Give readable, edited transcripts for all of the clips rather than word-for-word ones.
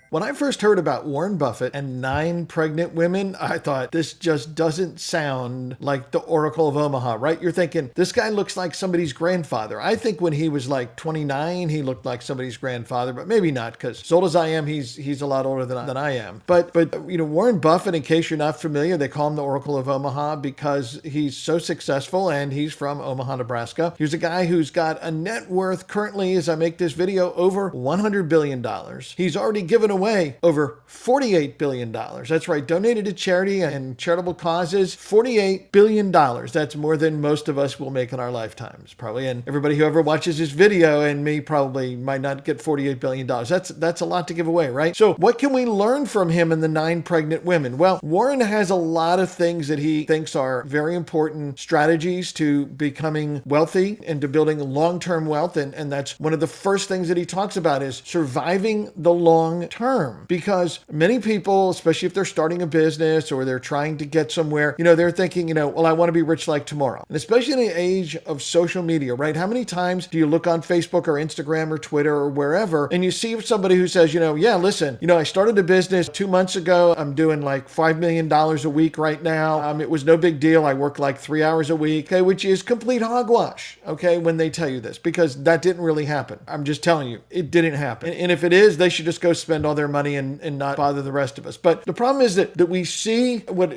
When I first heard about Warren Buffett and 9 pregnant women, I thought this just doesn't sound like the Oracle of Omaha, right? You're thinking, this guy looks like somebody's grandfather. I think when he was like 29, he looked like somebody's grandfather, but maybe not, because as old as I am, he's a lot older than I am. But Warren Buffett, in case you're not familiar, they call him the Oracle of Omaha because he's so successful and he's from Omaha, Nebraska. He's a guy who's got a net worth currently, as I make this video, over $100 billion. He's already given away over $48 billion. That's right, donated to charity and charitable causes, $48 billion. That's more than most of us will make in our lifetimes, probably. And everybody who ever watches this video and me probably might not get $48 billion. That's a lot to give away, right? So what can we learn from him and the 9 pregnant women? Well, Warren has a lot of things that he thinks are very important strategies to becoming wealthy and to building long-term wealth. And that's one of the first things that he talks about is surviving the long term. Because many people, especially if they're starting a business or they're trying to get somewhere, they're thinking, well, I want to be rich like tomorrow. And especially in the age of social media, right? How many times do you look on Facebook or Instagram or Twitter or wherever and you see somebody who says, yeah, listen, I started a business 2 months ago. I'm doing like $5 million a week right now. It was no big deal. I work like 3 hours a week, okay, which is complete hogwash, okay, when they tell you this, because that didn't really happen. I'm just telling you, it didn't happen. And if it is, they should just go spend all their money and not bother the rest of us. But the problem is that we see what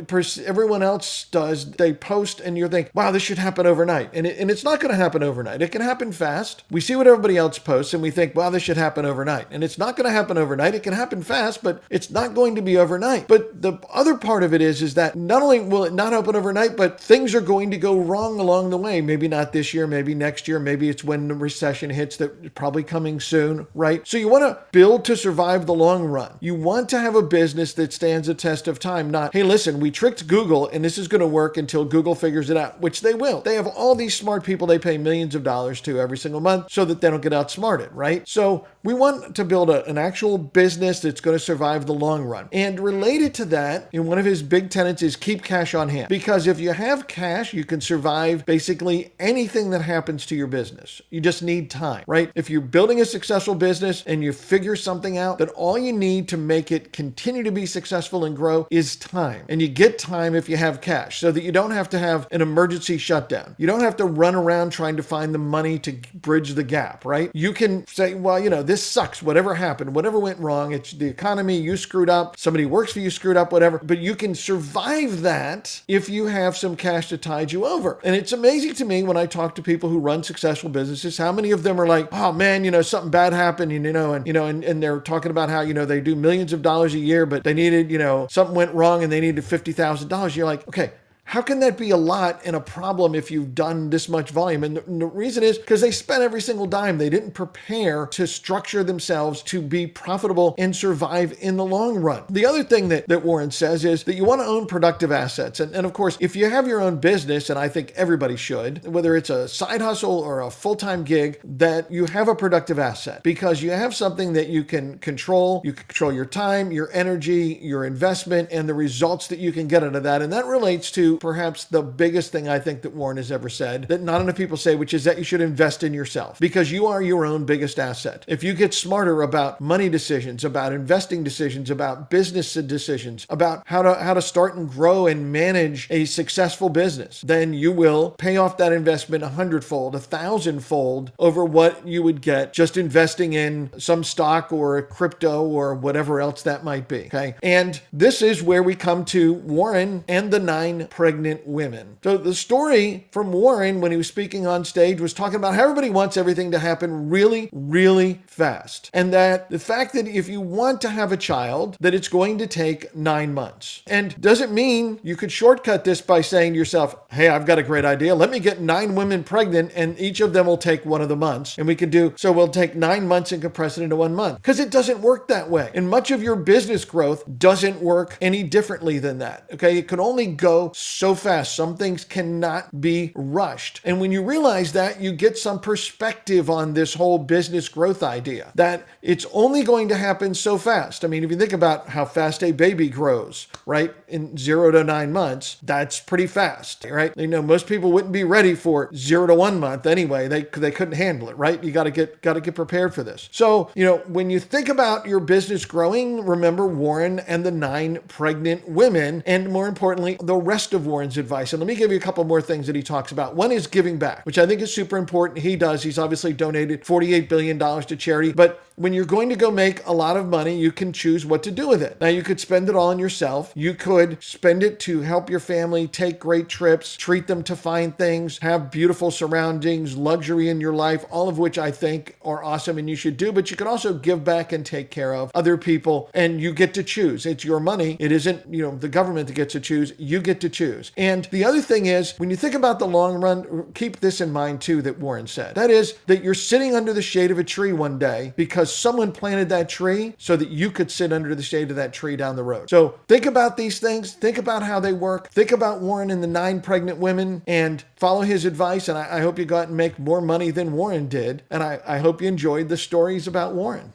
everyone else does. They post and you think, wow, this should happen overnight. And it's not going to happen overnight. It can happen fast. We see what everybody else posts and we think, wow, this should happen overnight. And it's not going to happen overnight. It can happen fast, but it's not going to be overnight. But the other part of it is that not only will it not happen overnight, but things are going to go wrong along the way. Maybe not this year, maybe next year, maybe it's when the recession hits, that probably coming soon, right? So you want to build to survive the long run. You want to have a business that stands a test of time, not, hey, listen, we tricked Google and this is going to work until Google figures it out, which they will. They have all these smart people they pay millions of dollars to every single month so that they don't get outsmarted, right? So we want to build an actual business that's going to survive the long run. And related to that, one of his big tenets is keep cash on hand. Because if you have cash, you can survive basically anything that happens to your business. You just need time, right? If you're building a successful business and you figure something out, that all you need to make it continue to be successful and grow is time. And you get time if you have cash, so that you don't have to have an emergency shutdown. You don't have to run around trying to find the money to bridge the gap, right? You can say, well, this sucks. Whatever happened, whatever went wrong, it's the economy, you screwed up, somebody who works for you screwed up, whatever. But you can survive that if you have some cash to tide you over. And it's amazing to me when I talk to people who run successful businesses, how many of them are like, oh man, something bad happened, and they're talking about how, they do millions of dollars a year, but they needed, something went wrong and they needed $50,000. You're like, okay, how can that be a lot and a problem if you've done this much volume? And the reason is because they spent every single dime. They didn't prepare to structure themselves to be profitable and survive in the long run. The other thing that Warren says is that you want to own productive assets. And of course, if you have your own business, and I think everybody should, whether it's a side hustle or a full-time gig, that you have a productive asset because you have something that you can control. You can control your time, your energy, your investment, and the results that you can get out of that. And that relates to perhaps the biggest thing I think that Warren has ever said that not enough people say, which is that you should invest in yourself because you are your own biggest asset. If you get smarter about money decisions, about investing decisions, about business decisions, about how to start and grow and manage a successful business, then you will pay off that investment 100-fold, 1,000-fold over what you would get just investing in some stock or a crypto or whatever else that might be. Okay. And this is where we come to Warren and the 9 pregnant women. So the story from Warren when he was speaking on stage was talking about how everybody wants everything to happen really, really fast. And that the fact that if you want to have a child, that it's going to take 9 months. And doesn't mean you could shortcut this by saying to yourself, hey, I've got a great idea. Let me get 9 women pregnant and each of them will take one of the months. And we'll take 9 months and compress it into 1 month. Because it doesn't work that way. And much of your business growth doesn't work any differently than that. Okay. It can only go so so fast. Some things cannot be rushed. And when you realize that, you get some perspective on this whole business growth idea, that it's only going to happen so fast. I mean, if you think about how fast a baby grows, right, in 0 to 9 months, that's pretty fast, right? You know, most people wouldn't be ready for 0 to 1 month anyway. They couldn't handle it, right? You got to get prepared for this. So, you know, when you think about your business growing, remember Warren and the 9 pregnant women, and more importantly, the rest of Warren's advice. And let me give you a couple more things that he talks about. One is giving back, which I think is super important. He's obviously donated $48 billion to charity, but when you're going to go make a lot of money, you can choose what to do with it. Now, you could spend it all on yourself. You could spend it to help your family, take great trips, treat them to fine things, have beautiful surroundings, luxury in your life, all of which I think are awesome and you should do. But you can also give back and take care of other people, and you get to choose. It's your money. It isn't, you know, the government that gets to choose. You get to choose. And the other thing is, when you think about the long run, keep this in mind too, that Warren said. That is that you're sitting under the shade of a tree one day because someone planted that tree so that you could sit under the shade of that tree down the road. So think about these things. Think about how they work. Think about Warren and the 9 pregnant women and follow his advice. And I hope you go out and make more money than Warren did. And I hope you enjoyed the stories about Warren.